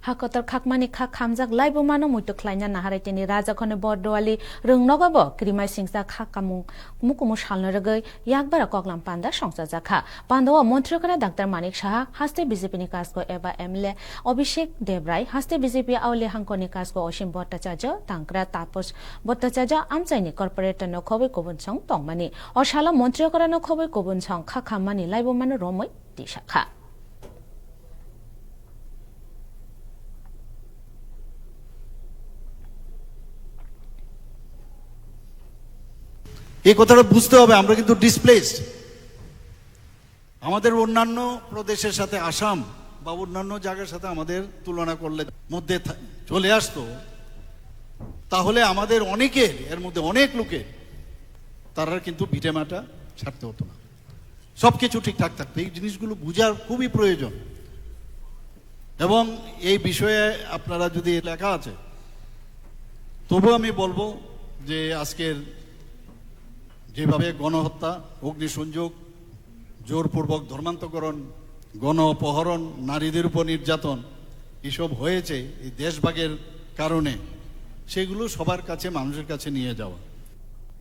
হাকতর খাকমানি খা খামজাক লাইবো মানো মুইতো খ্লাইনা নাহারাইতেনি রাজাখনে বড়দোয়ালি রংনগাবো ক্রিমাই সিংসা খা কামুং মুকুমু সালনো রগৈ ইয়াকবারা কগলাম পান্ডা সংসা জাখা পান্ডাও মন্ত্রীকরা ডাক্তার মানিক সাহা হাস্তে বিজেপিনি কাজকো এবা এমএলএ অভিষেক দেবরাই হাস্তে বিজেপি আউলে হাঙ্কনি কাজকো অসীম ভট্টাচার্য তাংকরা তাপস ভট্টাচার্য আমচাইনি কর্পোরেটর নখবৈ কবুনসং তংমানি অশালা মন্ত্রীকরা নখবৈ কবুনসং খা খামানি লাইবো মানো রমৈ দিশাখা এই কথাটা বুঝতে হবে আমরা কিন্তু ডিসপ্লেসড আমাদের অন্যান্য প্রদেশের সাথে আসাম বা অন্যান্য জায়গার সাথে আমাদের তুলনা করলে মধ্যে চলে আসতো তাহলে আমাদের অনেকের এর মধ্যে অনেক লোকের তারা কিন্তু ভিটেমাটা ছাড়তে হতো না সবকিছু ঠিকঠাক থাকতো এই জিনিসগুলো বোঝার খুবই প্রয়োজন এবং এই বিষয়ে আপনারা যদি লেখা আছে তবু আমি বলবো যে আজকের যেভাবে গণহত্যা অগ্নিসংযোগ জোরপূর্বক ধর্মান্তকরণ গণ অপহরণ নারীদের উপর নির্যাতন এসব হয়েছে এই দেশভাগের কারণে সেগুলো সবার কাছে মানুষের কাছে নিয়ে যাওয়া